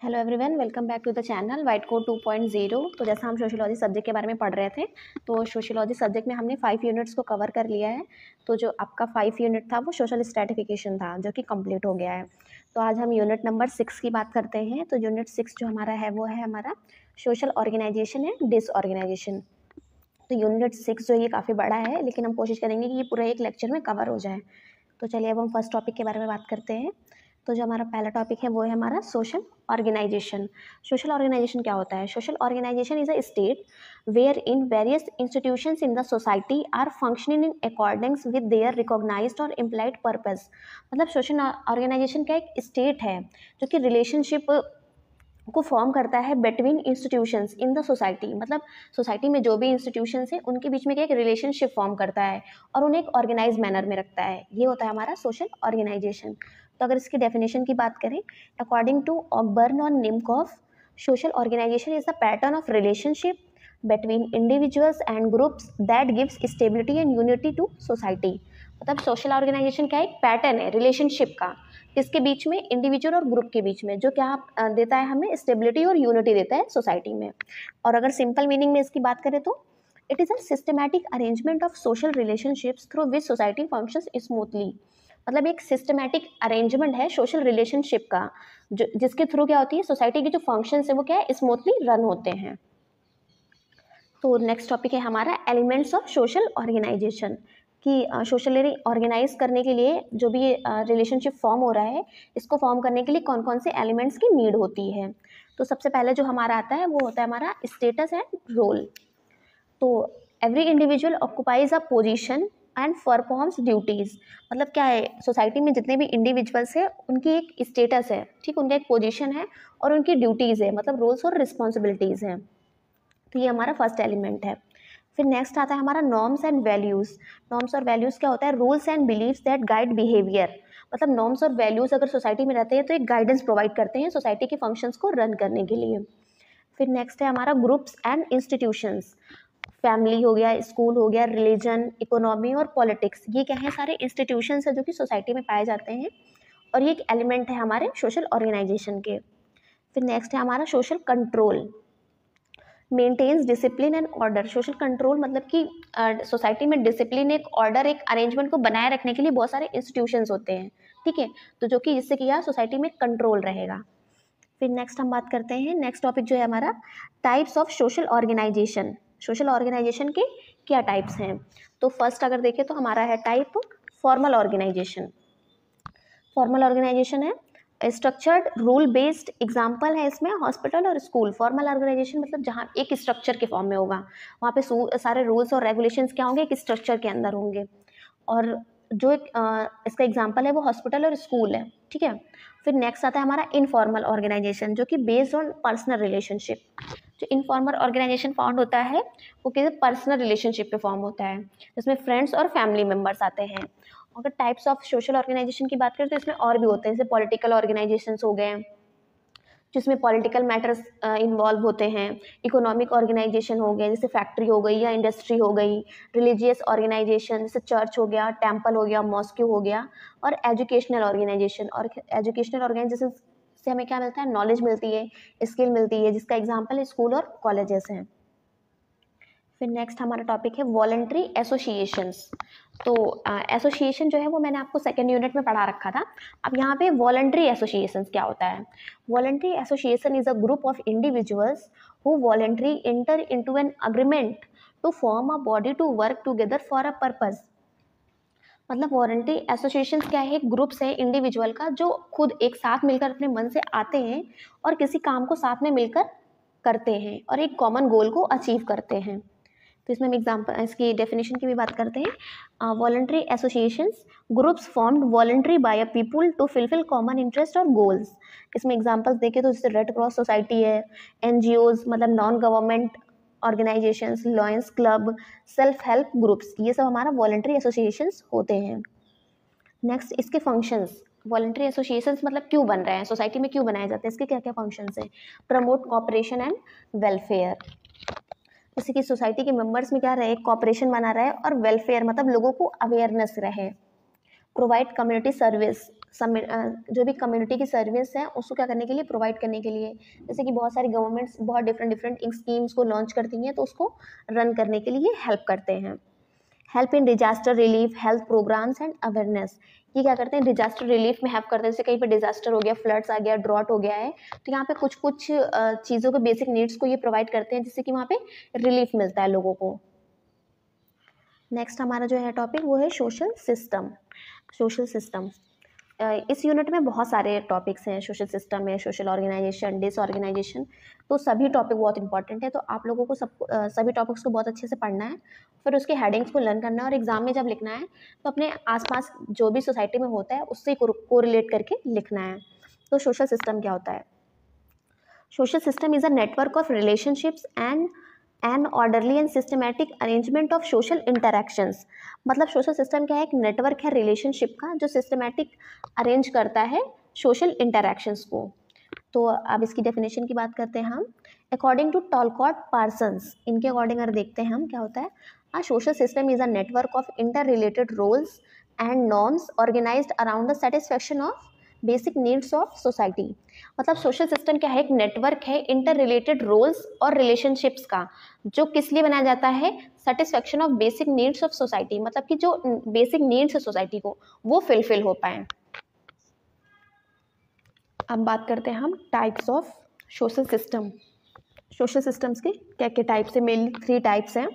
Hello everyone, welcome back to the channel white code 2.0। तो जैसा हम सोशियोलॉजी सब्जेक्ट के बारे में पढ़ रहे थे, तो सोशियोलॉजी सब्जेक्ट में हमने 5 यूनिट्स को कवर कर लिया है। तो जो आपका 5 यूनिट था वो सोशल स्ट्रैटिफिकेशन था, जो कि कंप्लीट हो गया है। तो आज हम यूनिट नंबर 6 की बात करते हैं। तो यूनिट 6 जो हमारा है वो है हमारा सोशल ऑर्गेनाइजेशन एंड डिसऑर्गेनाइजेशन। तो यूनिट 6 जो ये काफ़ी बड़ा है, लेकिन हम कोशिश करेंगे कि ये पूरा एक लेक्चर में कवर हो जाए। तो चलिए अब हम फर्स्ट टॉपिक के बारे में बात करते हैं। तो जो हमारा पहला टॉपिक है वो है हमारा सोशल ऑर्गेनाइजेशन। सोशल ऑर्गेनाइजेशन क्या होता है? Social organisation is a state where in various institutions in the society are functioning in accordings with their recognised और इम्प्लाइड पर्पस। मतलब सोशल ऑर्गेनाइजेशन का एक स्टेट है जो कि रिलेशनशिप को फॉर्म करता है between institutions in the society. मतलब सोसाइटी में जो भी इंस्टीट्यूशंस हैं उनके बीच में एक रिलेशनशिप फॉर्म करता है और उन्हें एक ऑर्गेनाइज मैनर में रखता है। ये होता है हमारा सोशल ऑर्गेनाइजेशन। तो अगर इसकी डेफिनेशन की बात करें, अकॉर्डिंग टू ऑकबर्न और Nimkoff, social organisation is the pattern of relationship between individuals and groups that gives stability and unity to society। मतलब सोशल ऑर्गेनाइजेशन क्या है? एक पैटर्न है रिलेशनशिप का, किसके बीच में? इंडिविजुअल और ग्रुप के बीच में, जो क्या देता है हमें? स्टेबिलिटी और यूनिटी देता है सोसाइटी में। और अगर सिंपल मीनिंग में इसकी बात करें तो it is a systematic arrangement of social relationships through which society functions smoothly. मतलब एक सिस्टमैटिक अरेंजमेंट है सोशल रिलेशनशिप का, जो जिसके थ्रू क्या होती है, सोसाइटी के जो फंक्शंस है वो क्या है? स्मूथली रन होते हैं। तो नेक्स्ट टॉपिक है हमारा एलिमेंट्स ऑफ सोशल ऑर्गेनाइजेशन, कि सोशली ऑर्गेनाइज करने के लिए जो भी रिलेशनशिप फॉर्म हो रहा है, इसको फॉर्म करने के लिए कौन कौन से एलिमेंट्स की नीड होती है। तो सबसे पहले जो हमारा आता है वो होता है हमारा स्टेटस एंड रोल। तो every individual occupies a position and performs duties. मतलब क्या है, सोसाइटी में जितने भी इंडिविजुअल्स हैं उनकी एक स्टेटस है, ठीक, उनका एक पोजीशन है और उनकी ड्यूटीज़ है, मतलब रोल्स और रिस्पॉन्सिबिलिटीज़ हैं। तो ये हमारा फर्स्ट एलिमेंट है। फिर नेक्स्ट आता है हमारा नॉर्म्स एंड वैल्यूज़। नॉर्म्स और वैल्यूज़ क्या होता है? Rules and believes that guide behaviour. मतलब नॉर्म्स और वैल्यूज़ अगर सोसाइटी में रहते हैं तो एक गाइडेंस प्रोवाइड करते हैं सोसाइटी के फंक्शंस को रन करने के लिए। फिर नेक्स्ट है हमारा ग्रुप्स एंड इंस्टीट्यूशंस। फैमिली हो गया, स्कूल हो गया, रिलीजन, इकोनॉमी और पॉलिटिक्स, ये क्या है? सारे इंस्टीट्यूशंस है जो कि सोसाइटी में पाए जाते हैं और ये एक एलिमेंट है हमारे सोशल ऑर्गेनाइजेशन के। फिर नेक्स्ट है हमारा social control, maintains discipline and order. Social control मतलब कि सोसाइटी में डिसिप्लिन, एक ऑर्डर, एक अरेंजमेंट को बनाए रखने के लिए बहुत सारे इंस्टीट्यूशंस होते हैं, ठीक है, तो जो कि जिससे कि यार सोसाइटी में कंट्रोल रहेगा। फिर नेक्स्ट हम बात करते हैं, नेक्स्ट टॉपिक जो है हमारा types of social organisation. Social organisation के क्या टाइप्स हैं? तो फर्स्ट अगर देखें तो हमारा है type formal organisation. Formal organisation है स्ट्रक्चर्ड रूल बेस्ड। एग्जाम्पल है इसमें हॉस्पिटल और स्कूल। फॉर्मल ऑर्गेनाइजेशन मतलब जहाँ एक स्ट्रक्चर के फॉर्म में होगा, वहाँ पे सारे रूल्स और रेगुलेशंस क्या होंगे? एक स्ट्रक्चर के अंदर होंगे। और जो एक इसका एग्जाम्पल है वो हॉस्पिटल और स्कूल है, ठीक है। फिर नेक्स्ट आता है हमारा इनफॉर्मल ऑर्गेनाइजेशन, जो कि बेस्ड ऑन पर्सनल रिलेशनशिप। जो इनफॉर्मल ऑर्गेनाइजेशन फाउंड होता है वो किसी पर्सनल रिलेशनशिप पे फॉर्म होता है, जिसमें फ्रेंड्स और फैमिली मेम्बर्स आते हैं। अगर टाइप्स ऑफ सोशल ऑर्गेनाइजेशन की बात करें तो इसमें और भी होते हैं, जैसे पॉलिटिकल ऑर्गेनाइजेशंस हो गए जिसमें पॉलिटिकल मैटर्स इन्वॉल्व होते हैं, इकोनॉमिक ऑर्गेनाइजेशन हो गए जैसे फैक्ट्री हो गई या इंडस्ट्री हो गई, रिलीजियस ऑर्गेनाइजेशन जैसे चर्च हो गया, टेम्पल हो गया, मॉस्क्यू हो गया, और एजुकेशनल ऑर्गेनाइजेशन। और एजुकेशनल ऑर्गेनाइजेशन से हमें क्या मिलता है? नॉलेज मिलती है, स्किल मिलती है, जिसका एग्जाम्पल स्कूल और कॉलेजेस हैं। फिर नेक्स्ट हमारा टॉपिक है वॉलंटरी एसोसिएशंस। तो एसोसिएशन जो है वो मैंने आपको सेकेंड यूनिट में पढ़ा रखा था। अब यहाँ पे वॉलंटरी एसोसिएशंस क्या होता है? Voluntary association is a group of individuals who voluntary enter into an agreement to form a body to work together for a purpose. मतलब वॉलंटरी एसोसिएशन क्या है? एक ग्रुप्स है इंडिविजुअल का जो खुद एक साथ मिलकर अपने मन से आते हैं और किसी काम को साथ में मिलकर करते हैं और एक कॉमन गोल को अचीव करते हैं। तो इसमें हम एग्जाम्पल इसकी डेफिनेशन की भी बात करते हैं। Voluntary associations groups formed voluntary by a people to fulfil common interest और गोल्स। इसमें एग्जाम्पल्स देखें तो जैसे रेड क्रॉस सोसाइटी है, एनजीओज मतलब non government organisations, lions club, self help groups, ये सब हमारा वॉलंटरी एसोसिएशंस होते हैं। नेक्स्ट इसके फंक्शंस, वॉलंटरी एसोसिएशंस मतलब क्यों बन रहे हैं, सोसाइटी में क्यों बनाए जाते हैं, इसके क्या क्या फंक्शंस हैं? प्रमोट कॉपरेशन एंड वेलफेयर, जैसे कि सोसाइटी के मेंबर्स में क्या रहे? कॉपरेशन बना रहे और वेलफेयर मतलब लोगों को अवेयरनेस रहे। प्रोवाइड कम्युनिटी सर्विस, जो भी कम्युनिटी की सर्विस है उसको क्या करने के लिए, प्रोवाइड करने के लिए। जैसे कि बहुत सारी गवर्नमेंट्स बहुत डिफरेंट स्कीम्स को लॉन्च करती हैं, तो उसको रन करने के लिए हेल्प करते हैं। Help in disaster relief, health programmes and awareness, ये क्या करते हैं, डिजास्टर रिलीफ में हेल्प करते हैं। जैसे कहीं पे डिजास्टर हो गया, फ्लड्स आ गया, ड्रॉट हो गया है, तो यहाँ पे कुछ कुछ चीज़ों के बेसिक नीड्स को ये प्रोवाइड करते हैं, जिससे कि वहाँ पे रिलीफ मिलता है लोगों को। नेक्स्ट हमारा जो है टॉपिक वो है सोशल सिस्टम। सोशल सिस्टम, इस यूनिट में बहुत सारे टॉपिक्स हैं। सोशल सिस्टम में सोशल ऑर्गेनाइजेशन, डिसऑर्गेनाइजेशन, तो सभी टॉपिक बहुत इंपॉर्टेंट है। तो आप लोगों को सभी टॉपिक्स को बहुत अच्छे से पढ़ना है, फिर उसके हेडिंग्स को लर्न करना है, और एग्जाम में जब लिखना है तो अपने आसपास जो भी सोसाइटी में होता है उससे कोरिलेट करके लिखना है। तो सोशल सिस्टम क्या होता है? Social system is a network of relationships and an orderly and systematic arrangement of social interactions. मतलब सोशल सिस्टम क्या है? एक नेटवर्क है रिलेशनशिप का, जो सिस्टमैटिक अरेंज करता है सोशल इंटरैक्शंस को। तो अब इसकी डेफिनेशन की बात करते हैं हम। अकॉर्डिंग टू टॉलकॉट पार्सन्स, इनके अकॉर्डिंग अगर देखते हैं हम क्या होता है, a social system is a network of inter related roles and norms organised around the satisfaction of basic needs of society. मतलब सोशल सिस्टम क्या है? एक नेटवर्क है इंटर रिलेटेड रोल्स और रिलेशनशिप्स का, जो किस लिए बनाया जाता है? Satisfaction of basic needs of society, मतलब कि जो बेसिक नीड्स है सोसाइटी को वो फिलफिल हो पाए। अब बात करते हैं हम types of social system. Social systems के क्या क्या टाइप्स है? मेनली 3 टाइप्स हैं।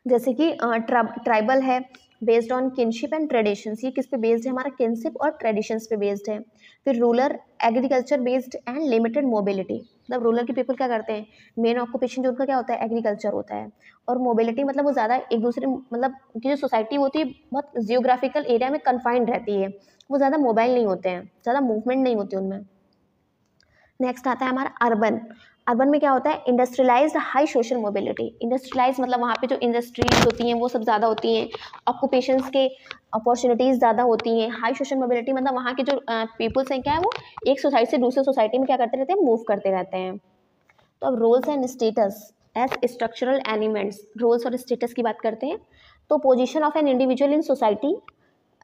जैसे कि ट्राइबल है, based on kinship and traditions, ये किस पे बेस्ड है? हमारा किनशिप और ट्रेडिशंस पे बेस्ड है। फिर rural, agriculture based and limited mobility, मतलब रूरल के पीपल क्या करते हैं, मेन ऑक्यूपेशन जो उनका क्या होता है, एग्रीकल्चर होता है। और मोबिलिटी मतलब वो ज़्यादा एक दूसरे, मतलब उनकी जो सोसाइटी होती है बहुत जियोग्राफिकल एरिया में कन्फाइंड रहती है, वो ज़्यादा मोबाइल नहीं होते हैं, ज़्यादा मूवमेंट नहीं होती उनमें। नेक्स्ट आता है हमारा अर्बन। अर्बन में क्या होता है? Industrialised high social mobility. Industrialise मतलब वहाँ पे जो इंडस्ट्रीज होती हैं वो सब ज़्यादा होती हैं, ऑक्यूपेशंस के अपॉर्चुनिटीज़ ज़्यादा होती हैं। हाई सोशल मोबिलिटी मतलब वहाँ के जो पीपल्स हैं क्या है, वो एक सोसाइटी से दूसरे सोसाइटी में क्या करते रहते हैं, मूव करते रहते हैं। तो अब roles and status as structural elements, roles और स्टेटस की बात करते हैं। तो position of an individual in society,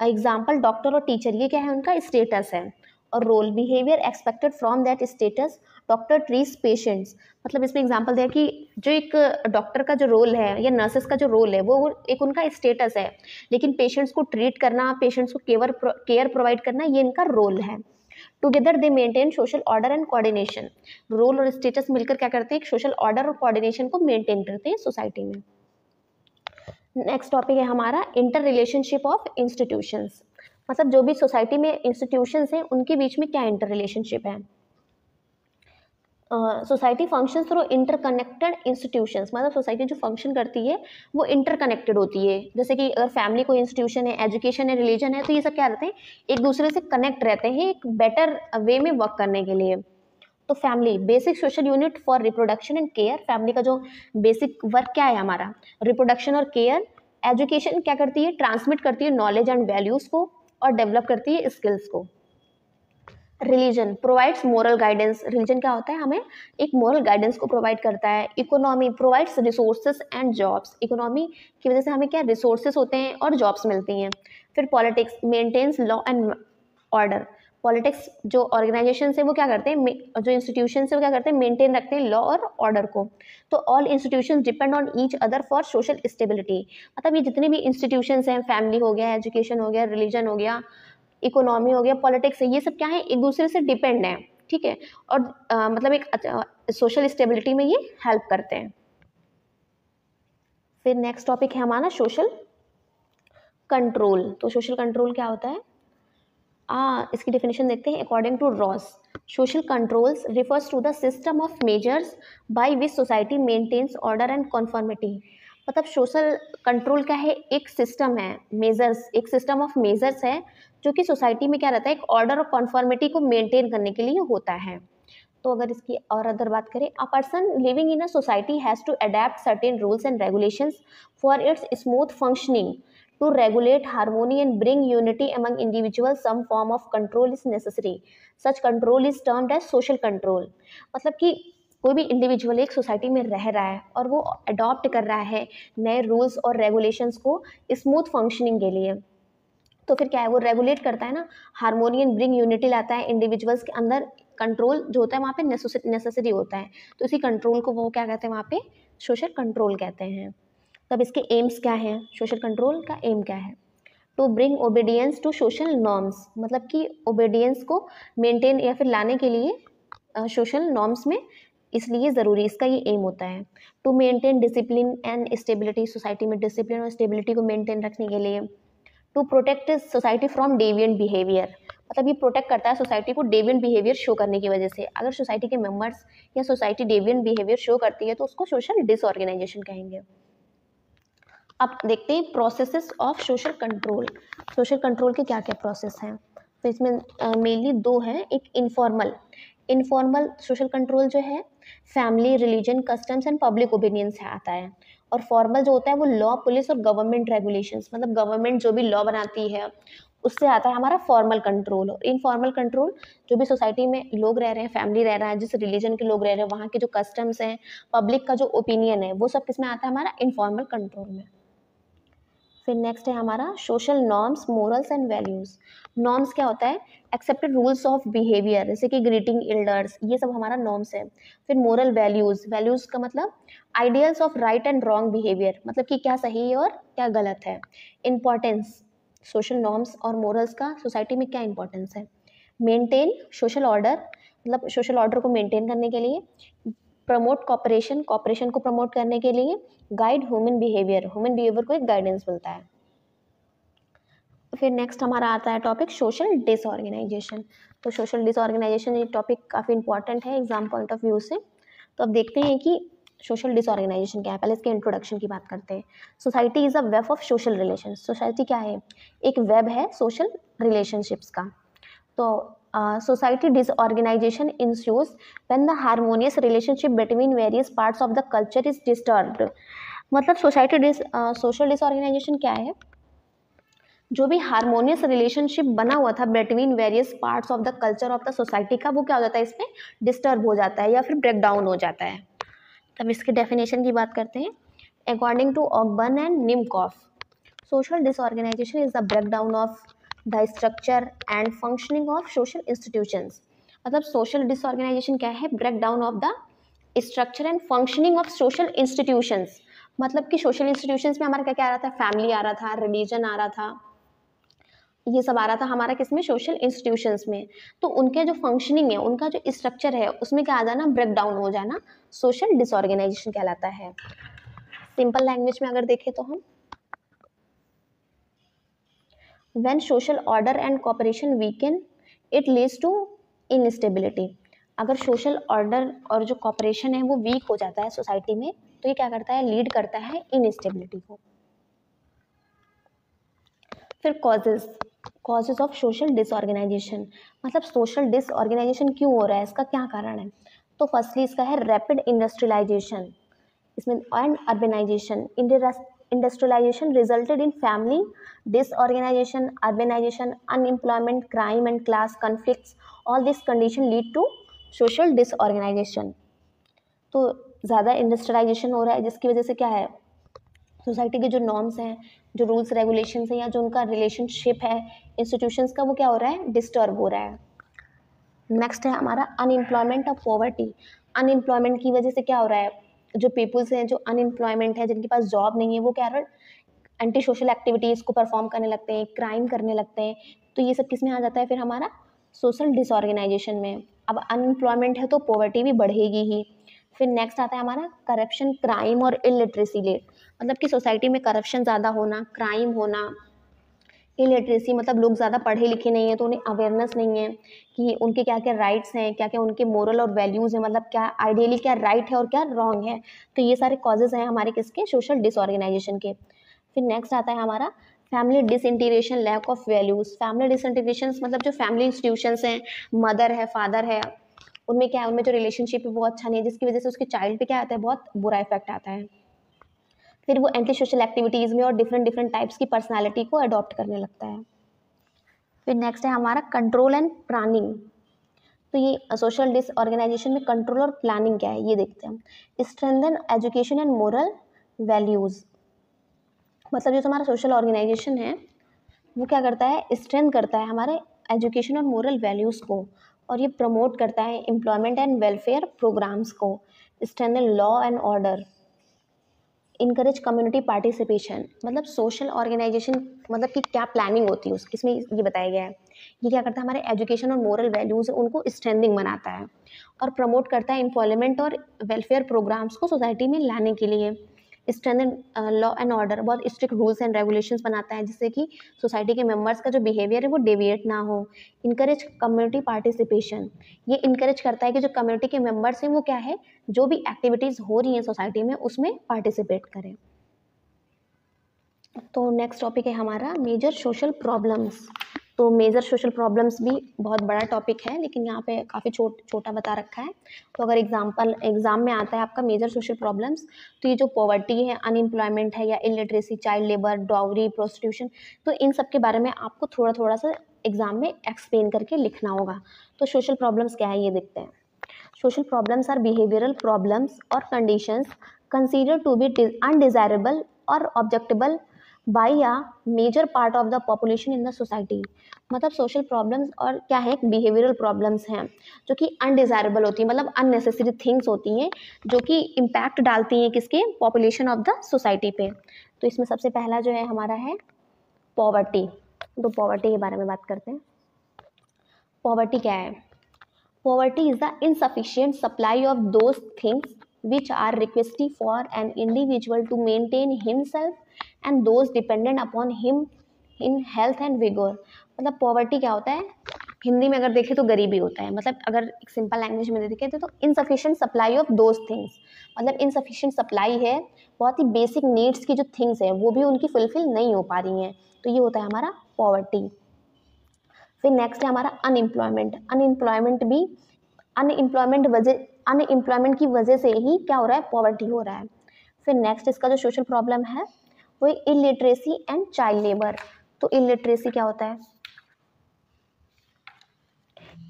example doctor और टीचर, ये क्या है? उनका स्टेटस है। और role, behaviour expected from that status, doctor treats patients, मतलब इसमें एग्जांपल दिया कि जो एक डॉक्टर का जो रोल है या नर्सेस का जो रोल है वो एक उनका स्टेटस है, लेकिन पेशेंट्स को ट्रीट करना, पेशेंट्स को केयर प्रोवाइड करना, ये इनका रोल है। Together they maintain social order and coordination, role और स्टेटस मिलकर क्या करते हैं? एक सोशल ऑर्डर और कोऑर्डिनेशन को मेंटेन करते हैं सोसाइटी में। नेक्स्ट टॉपिक है हमारा इंटर रिलेशनशिप ऑफ इंस्टीट्यूशंस, मतलब जो भी सोसाइटी में इंस्टीट्यूशंस हैं उनके बीच में क्या इंटर रिलेशनशिप है। Society function through interconnected institutions, मतलब सोसाइटी जो फंक्शन करती है वो इंटरकनेक्टेड होती है। जैसे कि अगर फैमिली कोई इंस्टीट्यूशन है, एजुकेशन है, रिलीजन है, तो ये सब क्या रहते हैं? एक दूसरे से कनेक्ट रहते हैं एक बेटर वे में वर्क करने के लिए। तो family basic social unit for reproduction and care, family का जो बेसिक वर्क क्या है हमारा? रिप्रोडक्शन और केयर। एजुकेशन क्या करती है? ट्रांसमिट करती है नॉलेज एंड वैल्यूज़ को, और डेवलप करती है स्किल्स को। Religion provides moral guidance, religion क्या होता है? हमें एक मोरल गाइडेंस को प्रोवाइड करता है। Economy provides resources and jobs, economy की वजह से हमें क्या रिसोर्सेज होते हैं और जॉब्स मिलती हैं। फिर politics maintains law and order, politics जो ऑर्गेनाइजेशन है वो क्या करते हैं, जो इंस्टीट्यूशन है वो क्या करते हैं? मेंटेन रखते हैं लॉ और ऑर्डर को। तो all institution depend on each other for social stability, मतलब ये जितने भी इंस्टीट्यूशंस हैं, फैमिली हो गया, एजुकेशन हो गया, रिलीजन हो गया, इकोनॉमी हो गया, पॉलिटिक्स है, ये सब क्या है? एक दूसरे से डिपेंड है, ठीक है। और मतलब एक सोशल स्टेबिलिटी में ये हेल्प करते हैं। फिर नेक्स्ट टॉपिक है हमारा सोशल कंट्रोल। तो सोशल कंट्रोल क्या होता है? इसकी डेफिनेशन देखते हैं। According to Ross, social controls refers to the system of measures by which society maintains order and conformity, मतलब सोशल कंट्रोल क्या है? एक सिस्टम है, मेजर्स, एक सिस्टम ऑफ मेजर्स है जो कि सोसाइटी में क्या रहता है? एक ऑर्डर और कॉन्फॉर्मिटी को मेंटेन करने के लिए होता है। तो अगर इसकी और अदर बात करें, a person living in a society has to adopt certain rules and regulations for its smooth functioning, to regulate harmony and bring unity among individuals, some form of control is necessary. Such control is termed as social control. मतलब कि कोई भी individual एक society में रह रहा है और वो अडॉप्ट कर रहा है नए रूल्स और रेगुलेशंस को स्मूथ फंक्शनिंग के लिए, तो फिर क्या है, वो रेगुलेट करता है ना, हार्मोनियन ब्रिंग यूनिटी लाता है इंडिविजुअल्स के अंदर, कंट्रोल जो होता है वहाँ पे नेसेसरी होता है, तो इसी कंट्रोल को वो क्या कहते हैं वहाँ पे, सोशल कंट्रोल कहते हैं। तब इसके एम्स क्या हैं, सोशल कंट्रोल का एम क्या है, to bring obedience to social norms, मतलब कि ओबीडियंस को मेंटेन या फिर लाने के लिए सोशल नॉर्म्स में, इसलिए ज़रूरी इसका ये एम होता है। To maintain discipline and stability, society में डिसिप्लिन और स्टेबिलिटी को मेंटेन रखने के लिए। To protect society from deviant behaviour, मतलब ये प्रोटेक्ट करता है सोसाइटी को डेविएंट बिहेवियर शो करने की वजह से। अगर सोसाइटी के मेंबर्स या सोसाइटी डेविएंट बिहेवियर शो करती है तो उसको सोशल डिसऑर्गेनाइजेशन कहेंगे। अब देखते हैं processes of social control. Social control के क्या क्या प्रोसेस हैं, तो इसमें मेनली दो हैं। एक इनफॉर्मल सोशल कंट्रोल जो है family, religion, customs and public opinion से आता है, और फॉर्मल जो होता है वो लॉ, पुलिस और गवर्नमेंट रेगुलेशंस, मतलब गवर्नमेंट जो भी लॉ बनाती है उससे आता है हमारा फॉर्मल कंट्रोल। और इनफॉर्मल कंट्रोल जो भी सोसाइटी में लोग रह रहे हैं, फैमिली रह रहा है, जिस रिलीजन के लोग रह रहे हैं, वहाँ के जो कस्टम्स हैं, पब्लिक का जो ओपिनियन है, वो सब किस में आता है, हमारा इनफॉर्मल कंट्रोल में। फिर नेक्स्ट है हमारा social norms, morals and values. Norms क्या होता है, एक्सेप्टेड रूल्स ऑफ बिहेवियर, जैसे कि ग्रीटिंग एल्डर्स, ये सब हमारा नॉर्म्स है। फिर मोरल वैल्यूज, वैल्यूज का मतलब ideals of right and wrong behaviour, मतलब कि क्या सही है और क्या गलत है। इंपॉर्टेंस, सोशल नॉर्म्स और मोरल्स का सोसाइटी में क्या इंपॉर्टेंस है। मेंटेन सोशल ऑर्डर, मतलब सोशल ऑर्डर को मेंटेन करने के लिए। प्रमोट कॉपरेशन, कॉपरेशन को प्रमोट करने के लिए। Guide human behaviour, human behaviour को एक गाइडेंस मिलता है। फिर नेक्स्ट हमारा आता है टॉपिक सोशल डिसऑर्गेनाइजेशन। तो सोशल डिसऑर्गेनाइजेशन ये टॉपिक काफ़ी इंपॉर्टेंट है एग्जाम पॉइंट ऑफ व्यू से। तो अब देखते हैं कि सोशल डिसऑर्गेनाइजेशन क्या है, पहले इसके इंट्रोडक्शन की बात करते हैं। Society is a web of social relation, society क्या है, एक वेब है सोशल रिलेशनशिप्स का। तो society disorganization ensues when the harmonious relationship between various parts of the culture is disturbed। मतलब सोशल डिसऑर्गेनाइजेशन क्या है, जो भी हारमोनियस रिलेशनशिप बना हुआ था between various parts of the culture of the society का, वो क्या हो जाता है, इसमें डिस्टर्ब हो जाता है या फिर ब्रेक डाउन हो जाता है। तब इसके डेफिनेशन की बात करते हैं। According to Ogburn and Nimkoff, social disorganisation is the breakdown of the structure and functioning of social institutions. मतलब सोशल डिसऑर्गेनाइजेशन क्या है, breakdown of the structure and functioning of social institutions. मतलब कि सोशल इंस्टीट्यूशंस में हमारा क्या क्या आ रहा था, फैमिली आ रहा था, रिलीजन आ रहा था, ये सब आ रहा था हमारा किसमें, सोशल इंस्टीट्यूशंस में। तो उनके जो फंक्शनिंग है, उनका जो स्ट्रक्चर है, उसमें क्या आ जाना, ब्रेक डाउन हो जाना, सोशल डिसऑर्गेनाइजेशन कहलाता है। सिंपल लैंग्वेज में अगर देखें तो हम, when social order and cooperation weaken it leads to instability। अगर सोशल ऑर्डर और जो कॉपरेशन है वो वीक हो जाता है सोसाइटी में, तो ये क्या करता है, लीड करता है इनस्टेबिलिटी को। फिर कॉजेज ऑफ सोशल डिसऑर्गेनाइजेशन, मतलब सोशल डिसऑर्गेनाइजेशन क्यों हो रहा है, इसका क्या कारण है। तो फर्स्टली इसका है रैपिड इंडस्ट्रियलाइजेशन, इसमें and urbanisation. Industrialisation resulted in family disorganisation, urbanisation, unemployment, crime and class conflicts, all this condition lead to social disorganisation. तो ज़्यादा इंडस्ट्रियलाइजेशन हो रहा है, जिसकी वजह से क्या है, सोसाइटी के जो नॉर्म्स हैं, जो रूल्स रेगुलेशंस हैं, या जो उनका रिलेशनशिप है इंस्टीट्यूशंस का, वो क्या हो रहा है, डिस्टर्ब हो रहा है। नेक्स्ट है हमारा अनएम्प्लॉयमेंट और पॉवर्टी। अनएम्प्लॉयमेंट की वजह से क्या हो रहा है, जो पीपुल्स हैं, जो अनएम्प्लॉयमेंट है, जिनके पास जॉब नहीं है, वो क्या है, एंटी सोशल एक्टिविटीज़ को परफॉर्म करने लगते हैं, क्राइम करने लगते हैं। तो ये सब किस में आ जाता है फिर हमारा, सोशल डिसऑर्गेनाइजेशन में। अब अनएम्प्लॉयमेंट है तो पॉवर्टी भी बढ़ेगी ही। फिर नेक्स्ट आता है हमारा करप्शन, क्राइम और इलिटरेसी रेट, मतलब कि सोसाइटी में करप्शन ज़्यादा होना, क्राइम होना, इलिटरेसी मतलब लोग ज़्यादा पढ़े लिखे नहीं हैं, तो उन्हें अवेयरनेस नहीं है कि उनके क्या क्या राइट्स हैं, क्या क्या उनके मोरल और वैल्यूज़ हैं, मतलब क्या आइडियली क्या राइट है और क्या रॉन्ग है। तो ये सारे कॉजेज़ हैं हमारे किसके, सोशल डिसऑर्गेनाइजेशन के। फिर नेक्स्ट आता है हमारा family disintegration, lack of values. Family disintegration मतलब जो फैमिली इंस्टीट्यूशंस हैं, मदर है, फादर है, उनमें क्या है, उनमें जो रिलेशनशिप है वो अच्छा नहीं है, जिसकी वजह से उसके चाइल्ड पे क्या आता है, बहुत बुरा इफेक्ट आता है। फिर वो एंटी सोशल एक्टिविटीज़ में और डिफरेंट टाइप्स की पर्सनालिटी को अडॉप्ट करने लगता है। फिर नेक्स्ट है हमारा कंट्रोल एंड प्लानिंग। तो ये सोशल डिसऑर्गेनाइजेशन में कंट्रोल और प्लानिंग क्या है, ये देखते हैं हम। Strengthen education and moral values, मतलब जो हमारा सोशल ऑर्गेनाइजेशन है वो क्या करता है, स्ट्रेंथ करता है हमारे एजुकेशन और मोरल वैल्यूज़ को, और ये प्रमोट करता है एम्प्लॉयमेंट एंड वेलफेयर प्रोग्राम्स को, strengthen law and order, encourage community participation. मतलब सोशल ऑर्गेनाइजेशन मतलब कि क्या प्लानिंग होती है उसकी, इसमें ये बताया गया है। ये क्या करता है, हमारे एजुकेशन और मोरल वैल्यूज़ उनको स्ट्रेंथिंग बनाता है, और प्रमोट करता है एम्प्लॉयमेंट और वेलफेयर प्रोग्राम्स को सोसाइटी में लाने के लिए। स्ट्रेंथन लॉ एंड ऑर्डर, बहुत स्ट्रिक्ट रूल्स एंड रेगुलेशंस बनाता है जिससे कि सोसाइटी के मेंबर्स का जो बिहेवियर है वो डेविएट ना हो। इनकरेज कम्युनिटी पार्टिसिपेशन, ये इनकरेज करता है कि जो कम्युनिटी के मेंबर्स हैं वो क्या है, जो भी एक्टिविटीज़ हो रही हैं सोसाइटी में उसमें पार्टिसिपेट करें। तो नेक्स्ट टॉपिक है हमारा मेजर सोशल प्रॉब्लम्स। तो मेजर सोशल प्रॉब्लम्स भी बहुत बड़ा टॉपिक है, लेकिन यहाँ पे काफ़ी छोटा बता रखा है। तो अगर एग्जाम में आता है आपका मेजर सोशल प्रॉब्लम्स, तो ये जो पॉवर्टी है, अनएम्प्लॉयमेंट है, या illiteracy, child labour, dowry, prostitution, तो इन सब के बारे में आपको थोड़ा सा एग्जाम में एक्सप्लेन करके लिखना होगा। तो सोशल प्रॉब्लम्स क्या है ये देखते हैं। Social problems are behavioural problems और conditions consider to be undesirable और objectable by a major part of the population in the society. मतलब सोशल प्रॉब्लम्स और क्या है, बिहेवियरल प्रॉब्लम्स हैं जो कि अनडिजायरेबल होती हैं, मतलब अननेसेसरी थिंग्स होती हैं जो कि इम्पैक्ट डालती हैं किसके, पॉपुलेशन ऑफ द सोसाइटी पे। तो इसमें सबसे पहला जो है हमारा है पॉवर्टी। तो पॉवर्टी के बारे में बात करते हैं। पॉवर्टी क्या है? Poverty is the insufficient supply of those things which are requisite for an individual to maintain himself and those dependent upon him in health and vigor। मतलब पॉवर्टी क्या होता है, हिंदी में अगर देखें तो गरीबी होता है। मतलब अगर एक सिंपल लैंग्वेज में देखें तो insufficient supply of those things, मतलब इनसफिशिएंट सप्लाई है, बहुत ही बेसिक नीड्स की जो थिंग्स है वो भी उनकी फुलफिल नहीं हो पा रही हैं, तो ये होता है हमारा पॉवर्टी। फिर नेक्स्ट है हमारा अनएम्प्लॉयमेंट। अनएम्प्लॉयमेंट की वजह से ही क्या हो रहा है, पॉवर्टी हो रहा है। फिर नेक्स्ट इसका जो सोशल प्रॉब्लम है वो इलिटरेसी एंड चाइल्ड लेबर। तो इलिटरेसी क्या होता है?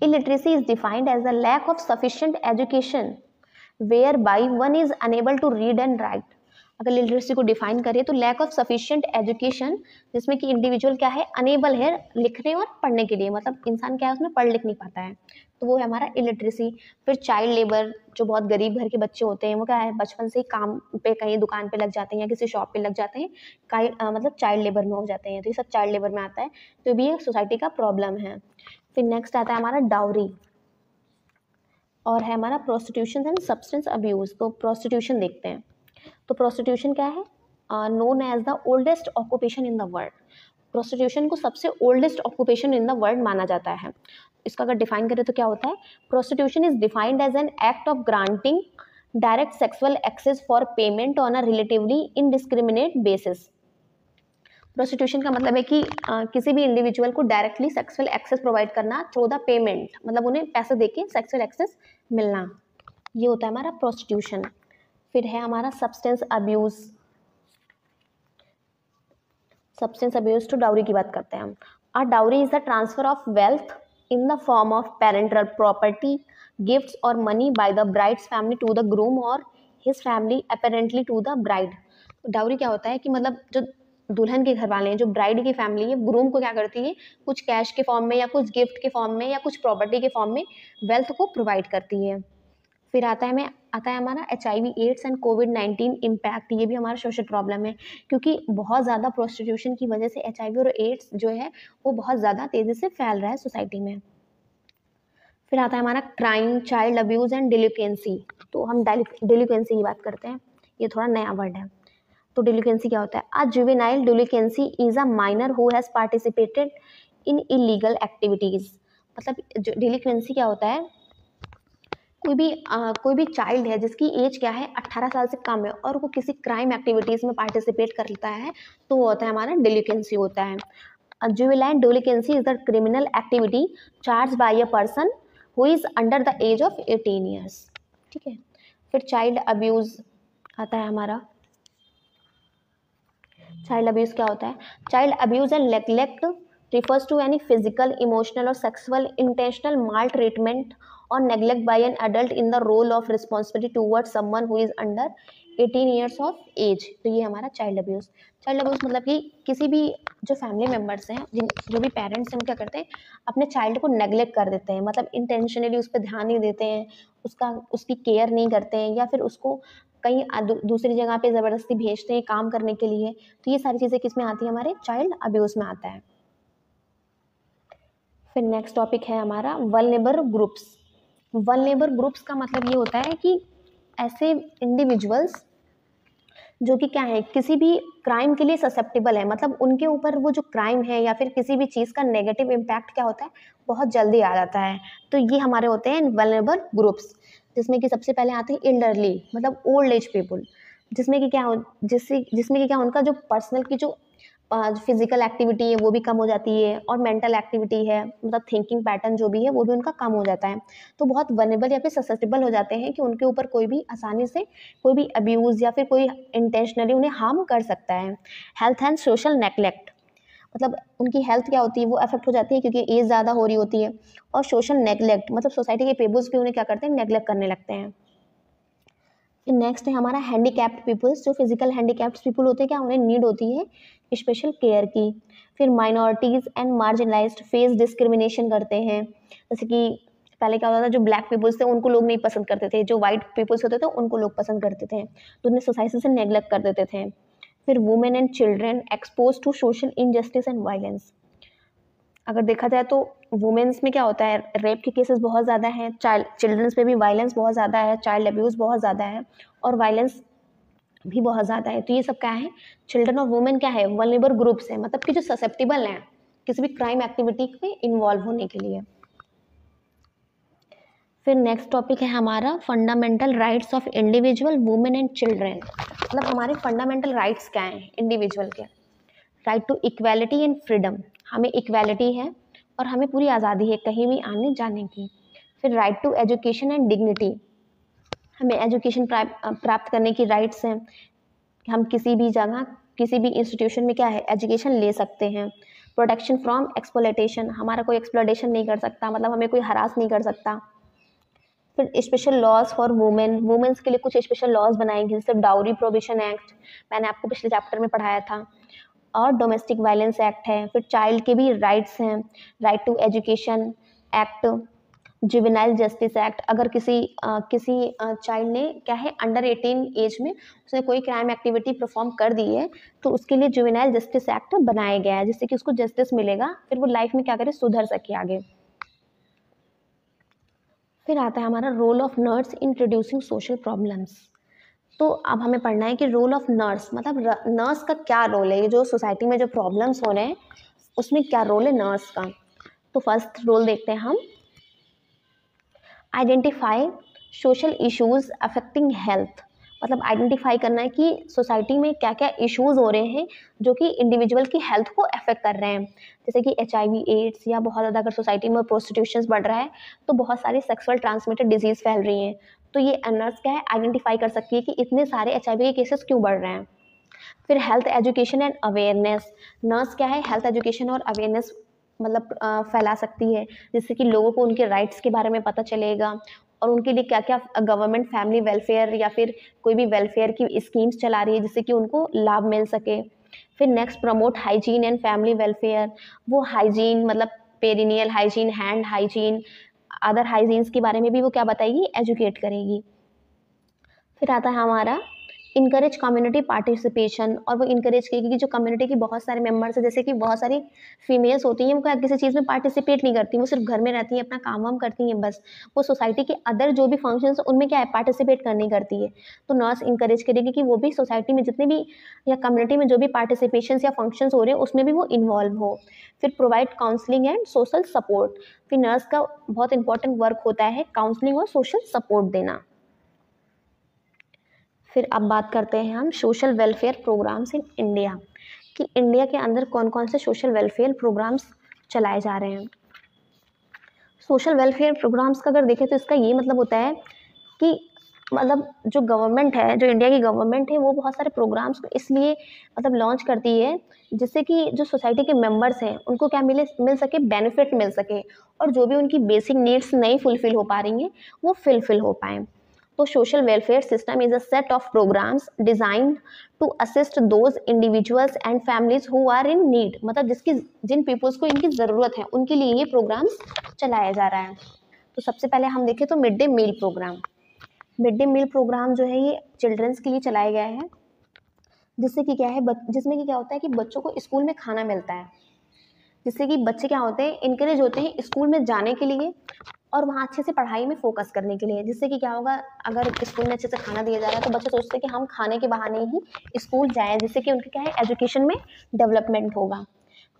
Illiteracy is defined as the lack of sufficient education whereby one is unable to read and write. अगर लिटरेसी को डिफाइन करें तो लैक ऑफ सफिशिएंट एजुकेशन, जिसमें कि इंडिविजुअल क्या है, अनेबल है लिखने और पढ़ने के लिए, मतलब इंसान क्या है उसमें पढ़ लिख नहीं पाता है, तो वो है हमारा इलिटरेसी। फिर चाइल्ड लेबर, जो बहुत गरीब घर के बच्चे होते हैं वो क्या है, बचपन से ही काम पे कहीं दुकान पे लग जाते हैं या किसी शॉप पे लग जाते हैं, मतलब चाइल्ड लेबर में हो जाते हैं, तो ये सब चाइल्ड लेबर में आता है, तो भी एक सोसाइटी का प्रॉब्लम है। फिर नेक्स्ट आता है हमारा डाउरी, और है हमारा प्रोस्टिट्यूशन एंड सब्सटेंस अब्यूज। तो प्रोस्टिट्यूशन देखते हैं। तो प्रोस्टिट्यूशन क्या है, known as the oldest occupation in the world. Prostitution को सबसे oldest occupation in the world माना जाता है। इसका अगर डिफाइन करें तो क्या होता है, prostitution is defined as an act of granting direct sexual access for payment on a relatively indiscriminate basis. Prostitution का मतलब है कि किसी भी इंडिविजुअल को डायरेक्टली सेक्सुअल एक्सेस प्रोवाइड करना थ्रू द पेमेंट, मतलब उन्हें पैसे देके सेक्सुअल एक्सेस मिलना, ये होता है हमारा प्रोस्टिट्यूशन। फिर है हमारा substance abuse. Substance abuse to dowry की बात करते हैं हम। A dowry is the transfer of wealth in the form of parental property, gifts और money by the bride's family to the groom और his family apparently to the bride. Dowry क्या होता है कि मतलब जो दुल्हन के घर वाले हैं, जो ब्राइड की फैमिली है, ग्रूम को क्या करती है, कुछ कैश के फॉर्म में या कुछ गिफ्ट के फॉर्म में या कुछ प्रॉपर्टी के फॉर्म में वेल्थ को प्रोवाइड करती है। फिर आता है हमारा HIV एड्स एंड कोविड-19 इम्पैक्ट। ये भी हमारा सोशल प्रॉब्लम है, क्योंकि बहुत ज़्यादा प्रोस्टिट्यूशन की वजह से HIV और एड्स जो है वो बहुत ज़्यादा तेज़ी से फैल रहा है सोसाइटी में। फिर आता है हमारा crime, child abuse and delinquency. तो हम डिलिक्वेंसी की बात करते हैं, ये थोड़ा नया वर्ड है। तो डिलिक्वेंसी क्या होता है, a juvenile delinquency is a minor who has participated in illegal activities. मतलब डिलिक्वेंसी क्या होता है, कोई भी चाइल्ड है जिसकी एज क्या है 18 साल से कम है और वो किसी क्राइम एक्टिविटीज़ में पार्टिसिपेट करता है, तो वो होता है हमारा डिलिक्वेंसी होता है। Juvenile delinquency is the criminal activity charge by a person who is under the age of 18 years. ठीक है। फिर चाइल्ड अब्यूज़ आता है हमारा। चाइल्ड अब्यूज़ क्या होता है, child abuse and neglect refers to any physical, emotional or sexual intentional maltreatment or neglect by an adult in the role of responsibility towards someone who is under 18 years of age। तो ये हमारा child abuse. Child abuse मतलब कि किसी भी जो family members हैं, जिन जो भी पेरेंट्स हैं, वो क्या करते हैं, अपने चाइल्ड को नेग्लेक्ट कर देते हैं, मतलब इंटेंशनली उस पर ध्यान नहीं देते हैं, उसकी केयर नहीं करते हैं, या फिर उसको कहीं दूसरी जगह पे ज़बरदस्ती भेजते हैं काम करने के लिए। तो ये सारी चीज़ें किस में आती है, हमारे चाइल्ड अब्यूज़ में आता है। फिर नेक्स्ट टॉपिक है हमारा वल्नरेबल ग्रुप्स। वल्नरेबल ग्रुप्स का मतलब ये होता है कि ऐसे इंडिविजुअल्स जो कि क्या है, किसी भी क्राइम के लिए ससेप्टेबल है, मतलब उनके ऊपर वो जो क्राइम है या फिर किसी भी चीज़ का नेगेटिव इम्पैक्ट क्या होता है, बहुत जल्दी आ जाता है। तो ये हमारे होते हैं वल्नरेबल ग्रुप्स, जिसमें कि सबसे पहले आते हैं एल्डरली, मतलब ओल्ड एज पीपल, जिसमें कि क्या उनका जो पर्सनल की जो फिजिकल एक्टिविटी है वो भी कम हो जाती है, और मेंटल एक्टिविटी है, मतलब थिंकिंग पैटर्न जो भी है वो भी उनका कम हो जाता है। तो बहुत वल्नरेबल या फिर ससेप्टेबल हो जाते हैं कि उनके ऊपर कोई भी आसानी से कोई भी अब्यूज़ या फिर कोई इंटेंशनली उन्हें हार्म कर सकता है। हेल्थ एंड सोशल नेग्लेक्ट, मतलब उनकी हेल्थ क्या होती है, वो अफेक्ट हो जाती है क्योंकि एज ज़्यादा हो रही होती है। और सोशल नेग्लेक्ट मतलब सोसाइटी के पीपल्स भी उन्हें क्या करते हैं, नेग्लेक्ट करने लगते हैं। फिर नेक्स्ट है हमारा हैंडीकैप्ड पीपल्स। जो फिजिकल हैंडीकैप्ड पीपल होते हैं, क्या उन्हें नीड होती है स्पेशल केयर की। फिर minorities and marginalised face discrimination करते हैं, जैसे कि पहले क्या होता था, जो ब्लैक पीपल्स थे उनको लोग नहीं पसंद करते थे, जो वाइट पीपल्स होते थे उनको लोग पसंद करते थे, तो उन्हें सोसाइटी से नेग्लेक्ट कर देते थे। फिर women and children expose to social injustice and violence. अगर देखा जाए तो वुमेन्स में क्या होता है, रेप के केसेस बहुत ज़्यादा हैं, चिल्ड्रंस पे भी वायलेंस बहुत ज़्यादा है, चाइल्ड अब्यूज़ बहुत ज़्यादा है, और वायलेंस भी बहुत ज़्यादा है। तो ये सब क्या है, चिल्ड्रन और वुमेन क्या है, वल्नरेबल ग्रुप्स हैं, मतलब कि जो ससेप्टेबल हैं किसी भी क्राइम एक्टिविटी में इन्वॉल्व होने के लिए। फिर नेक्स्ट टॉपिक है हमारा fundamental rights of individual women and children. मतलब हमारे फंडामेंटल राइट्स क्या हैं इंडिविजुअल के। Right to equality and freedom, हमें इक्वालिटी है और हमें पूरी आज़ादी है कहीं भी आने जाने की। फिर right to education and dignity, हमें एजुकेशन प्राप्त करने की राइट्स हैं, हम किसी भी जगह किसी भी इंस्टीट्यूशन में क्या है, एजुकेशन ले सकते हैं। प्रोटेक्शन फ्रॉम एक्सप्लॉयटेशन, हमारा कोई एक्सप्लॉयटेशन नहीं कर सकता, मतलब हमें कोई हरास नहीं कर सकता। फिर स्पेशल लॉज फॉर वुमेन्स के लिए कुछ स्पेशल लॉज बनाएंगे, जैसे डाउरी प्रोहिबिशन एक्ट, मैंने आपको पिछले चैप्टर में पढ़ाया था, और डोमेस्टिक वायलेंस एक्ट है। फिर चाइल्ड के भी राइट्स हैं, right to education act, juvenile justice act, अगर किसी चाइल्ड ने क्या है अंडर 18 एज में उसने कोई क्राइम एक्टिविटी परफॉर्म कर दी है, तो उसके लिए जुवेनाइल जस्टिस एक्ट बनाया गया है, जिससे कि उसको जस्टिस मिलेगा, फिर वो लाइफ में क्या करे, सुधर सके आगे। फिर आता है हमारा role of nurse in reducing social problems. तो अब हमें पढ़ना है कि रोल ऑफ नर्स, मतलब नर्स का क्या रोल है, ये जो सोसाइटी में जो प्रॉब्लम्स हो रहे हैं उसमें क्या रोल है नर्स का। तो फर्स्ट रोल देखते हैं हम, identify social issues affecting health, मतलब आइडेंटिफाई करना है कि सोसाइटी में क्या क्या इश्यूज हो रहे हैं जो कि इंडिविजुअल की हेल्थ को अफेक्ट कर रहे हैं, जैसे कि HIV एड्स, या बहुत ज़्यादा अगर सोसाइटी में प्रोस्टिट्यूशन बढ़ रहा है तो बहुत सारी सेक्सुअल ट्रांसमिटेड डिजीज़ फैल रही हैं। तो ये नर्स क्या है, आइडेंटिफाई कर सकती है कि इतने सारे HIV के केसेस क्यों बढ़ रहे हैं। फिर health education and awareness, nurse क्या है, हेल्थ एजुकेशन और अवेयरनेस मतलब फैला सकती है, जिससे कि लोगों को उनके राइट्स के बारे में पता चलेगा, और उनके लिए क्या क्या गवर्नमेंट फैमिली वेलफेयर या फिर कोई भी वेलफेयर की स्कीम्स चला रही है जिससे कि उनको लाभ मिल सके। फिर next, promote hygiene and family welfare, वो हाइजीन मतलब perineal hygiene, hand hygiene, other hygienes के बारे में भी वो क्या बताएगी, एजुकेट करेगी। फिर आता है हमारा इनकरेज कम्युनिटी पार्टिसिपेशन, और वो इनकरेज करेगी कि जो कम्युनिटी की बहुत सारे मेंबर्स हैं, जैसे कि बहुत सारी फीमेल्स होती हैं, वो क्या किसी चीज़ में पार्टिसिपेट नहीं करती, वो सिर्फ घर में रहती हैं, अपना काम वाम करती हैं बस, वो सोसाइटी के अदर जो भी फंक्शंस उनमें क्या है, पार्टिसिपेट करनी करती है। तो नर्स इंकरेज करेगी कि वो भी सोसाइटी में जितने भी या कम्युनिटी में जो भी पार्टिसिपेशन या फंक्शंस हो रहे हैं उसमें भी वो इन्वॉल्व हो। फिर provide counselling and social support, फिर नर्स का बहुत इंपॉर्टेंट वर्क होता है काउंसलिंग और सोशल सपोर्ट देना। फिर अब बात करते हैं हम social welfare programmes in India, कि इंडिया के अंदर कौन कौन से सोशल वेलफेयर प्रोग्राम्स चलाए जा रहे हैं। सोशल वेलफेयर प्रोग्राम्स का अगर देखें तो इसका ये मतलब होता है कि मतलब जो गवर्नमेंट है, जो इंडिया की गवर्नमेंट है, वो बहुत सारे प्रोग्राम्स को इसलिए मतलब लॉन्च करती है जिससे कि जो सोसाइटी के मेंबर्स हैं उनको क्या मिल सके, बेनिफिट मिल सके, और जो भी उनकी बेसिक नीड्स नहीं फुलफिल हो पा रही हैं वो फुलफिल हो पाएँ। तो social welfare system is a set of programmes designed to assist those individuals and families who are in need, मतलब जिन पीपल्स को इनकी ज़रूरत है उनके लिए ये प्रोग्राम्स चलाया जा रहा है। तो सबसे पहले हम देखें तो mid day meal programme. Mid day meal programme जो है ये चिल्ड्रंस के लिए चलाया गया है, जिससे कि क्या है, जिसमें कि क्या होता है कि बच्चों को स्कूल में खाना मिलता है, जिससे कि बच्चे क्या होते हैं, इनकरेज होते हैं स्कूल में जाने के लिए और वहाँ अच्छे से पढ़ाई में फोकस करने के लिए। जिससे कि क्या होगा, अगर स्कूल में अच्छे से खाना दिया जा रहा है तो बच्चे सोचते हैं कि हम खाने के बहाने ही स्कूल जाएं, जिससे कि उनके क्या है, एजुकेशन में डेवलपमेंट होगा।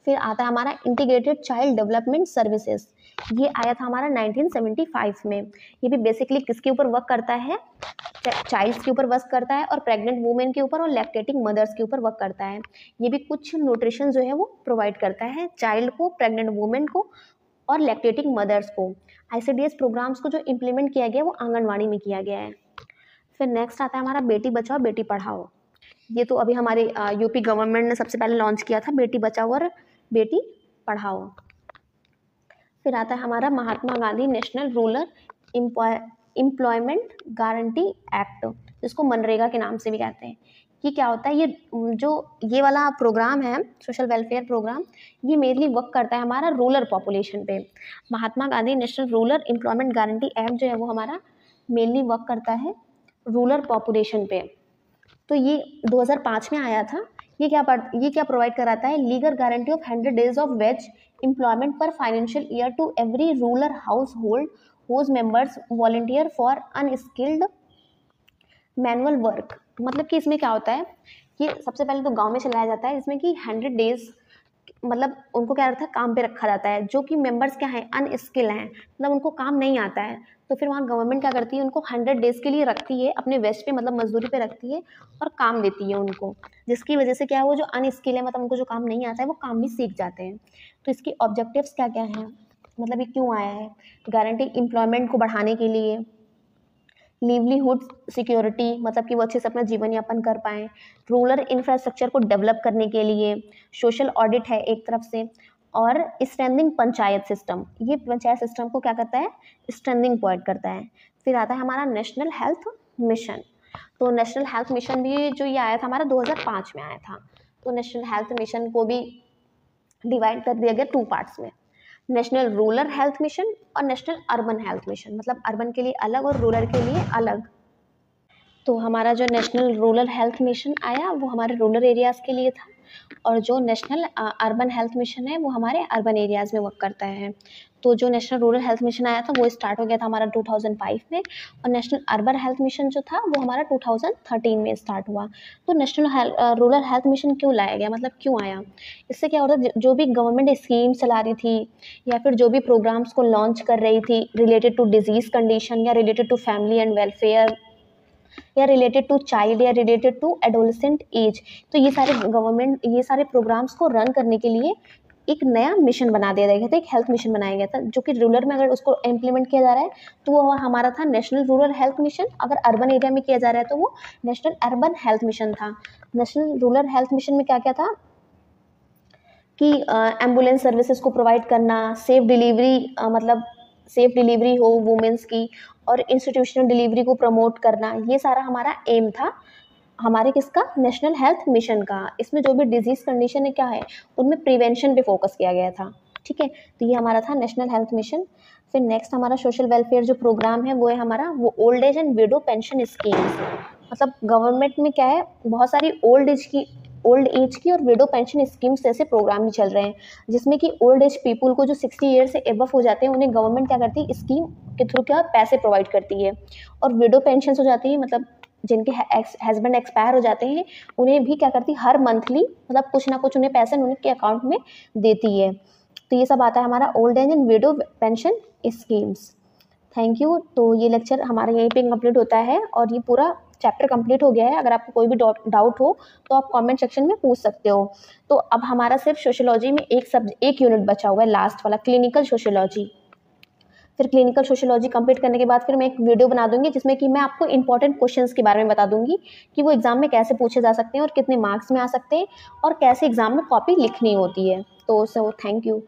फिर आता है हमारा इंटीग्रेटेड चाइल्ड डेवलपमेंट सर्विसेज। ये आया था हमारा 1975 में। ये भी बेसिकली किसके ऊपर वर्क करता है, चाइल्ड्स के ऊपर वर्क करता है, और प्रेग्नेंट वुमेन के ऊपर और लैक्टेटिंग मदर्स के ऊपर वर्क करता है। ये भी कुछ न्यूट्रिशन जो है वो प्रोवाइड करता है चाइल्ड को, प्रेग्नेंट वुमेन को और लैक्टेटिंग मदर्स को। आईसीडीएस प्रोग्राम्स को जो इम्प्लीमेंट किया गया वो आंगनवाड़ी में किया गया है। फिर नेक्स्ट आता है हमारा बेटी बचाओ बेटी पढ़ाओ। ये तो अभी हमारे यूपी गवर्नमेंट ने सबसे पहले लॉन्च किया था, बेटी बचाओ और बेटी पढ़ाओ। फिर आता है हमारा Mahatma Gandhi national rural employment guarantee act, जिसको मनरेगा के नाम से भी कहते हैं। ये क्या होता है, ये वाला प्रोग्राम है सोशल वेलफेयर प्रोग्राम, ये मेनली वर्क करता है हमारा रूरल पॉपुलेशन पे। Mahatma Gandhi national rural employment guarantee act जो है वो हमारा मेनली वर्क करता है रूरल पॉपुलेशन पे। तो ये 2005 में आया था। ये क्या प्रोवाइड कराता है, legal guarantee of 100 days of wage employment per financial year to every rural household whose members volunteer for unskilled manual work. मतलब कि इसमें क्या होता है, ये सबसे पहले तो गांव में चलाया जाता है, इसमें कि 100 डेज मतलब उनको क्या रहता है, काम पे रखा जाता है, जो कि मेंबर्स क्या हैं, अनस्किल हैं, मतलब उनको काम नहीं आता है। तो फिर वहाँ गवर्नमेंट क्या करती है, उनको 100 डेज के लिए रखती है अपने वेस्ट पे, मतलब मजदूरी पे रखती है और काम देती है उनको, जिसकी वजह से क्या है, वो जो अनस्किल है, मतलब उनको जो काम नहीं आता है वो काम भी सीख जाते हैं। तो इसकी ऑब्जेक्टिव्स क्या क्या हैं, मतलब ये क्यों आया है, गारंटी एम्प्लॉयमेंट को बढ़ाने के लिए, लिवलीहुड सिक्योरिटी, मतलब कि वो अच्छे से अपना जीवन यापन कर पाएँ, रूरल इंफ्रास्ट्रक्चर को डेवलप करने के लिए, सोशल ऑडिट है एक तरफ से, और स्ट्रेंथनिंग पंचायत सिस्टम। ये पंचायत सिस्टम को क्या करता है, स्ट्रेंथनिंग प्रोवाइड करता है। फिर आता है हमारा नेशनल हेल्थ मिशन। तो नेशनल हेल्थ मिशन भी जो ये आया था हमारा 2005 में आया था। तो नेशनल हेल्थ मिशन को भी डिवाइड कर दिया गया 2 पार्ट्स में, नेशनल रूरल हेल्थ मिशन और नेशनल अर्बन हेल्थ मिशन, मतलब अर्बन के लिए अलग और रूरल के लिए अलग। तो हमारा जो नेशनल रूरल हेल्थ मिशन आया वो हमारे रूरल एरियाज़ के लिए था, और जो नेशनल अर्बन हेल्थ मिशन है वो हमारे अर्बन एरियाज़ में वर्क करता है। तो जो नेशनल रूरल हेल्थ मिशन आया था वो स्टार्ट हो गया था हमारा 2005 में, और नेशनल अर्बन हेल्थ मिशन जो था वो हमारा 2013 में स्टार्ट हुआ। तो नेशनल रूरल हेल्थ मिशन क्यों लाया गया, मतलब क्यों आया, इससे क्या होता है, जो भी गवर्नमेंट स्कीम चला रही थी या फिर जो भी प्रोग्राम्स को लॉन्च कर रही थी रिलेटेड टू डिजीज़ कंडीशन या related to family and welfare या रिलेटेड टू चाइल्ड या रिलेटेड टू एडोलेसेंट एज, तो ये सारे गवर्नमेंट ये सारे प्रोग्राम्स को रन करने के लिए एक नया मिशन बना दिया गया था, एक हेल्थ मिशन बनाया गया था, जो कि रूरल में अगर उसको इम्प्लीमेंट किया जा रहा है तो वो हमारा था नेशनल रूरल हेल्थ मिशन, अगर अर्बन एरिया में किया जा रहा है तो वो नेशनल अर्बन हेल्थ मिशन था। नेशनल रूरल हेल्थ मिशन में क्या क्या था कि एम्बुलेंस सर्विसेज को प्रोवाइड करना, सेफ डिलीवरी, मतलब सेफ डिलीवरी हो वुमेंस की, और इंस्टीट्यूशनल डिलीवरी को प्रमोट करना, ये सारा हमारा एम था हमारे किसका, नेशनल हेल्थ मिशन का। इसमें जो भी डिजीज़ कंडीशन है क्या है, उनमें प्रिवेंशन पे फोकस किया गया था। ठीक है, तो ये हमारा था नेशनल हेल्थ मिशन। फिर नेक्स्ट हमारा सोशल वेलफेयर जो प्रोग्राम है वो है हमारा वो old age and window pension schemes. मतलब गवर्नमेंट में क्या है, बहुत सारी ओल्ड एज की और विडो पेंशन स्कीम्स जैसे प्रोग्राम भी चल रहे हैं, जिसमें कि ओल्ड एज पीपल को जो 60 ईयर से एबव हो जाते हैं उन्हें गवर्नमेंट क्या करती है, स्कीम के थ्रू क्या पैसे प्रोवाइड करती है, और विडो पेंशन हो जाती है, मतलब जिनके हस्बैंड एक्सपायर हो जाते हैं उन्हें भी क्या करती है, हर मंथली मतलब कुछ ना कुछ उन्हें पैसे उनके अकाउंट में देती है। तो ये सब आता है हमारा old age and window pension schemes. Thank you. तो ये लेक्चर हमारा यहीं पे कंप्लीट होता है और ये पूरा चैप्टर कंप्लीट हो गया है। अगर आपको कोई भी डाउट हो तो आप कमेंट सेक्शन में पूछ सकते हो। तो अब हमारा सिर्फ सोशियोलॉजी में एक यूनिट बचा हुआ है, लास्ट वाला क्लिनिकल सोशियोलॉजी। फिर क्लिनिकल सोशियोलॉजी कंप्लीट करने के बाद फिर मैं एक वीडियो बना दूंगी जिसमें कि मैं आपको इंपॉर्टेंट क्वेश्चंस के बारे में बता दूंगी कि वो एग्जाम में कैसे पूछे जा सकते हैं और कितने मार्क्स में आ सकते हैं और कैसे एग्जाम में कॉपी लिखनी होती है। तो सो थैंक यू।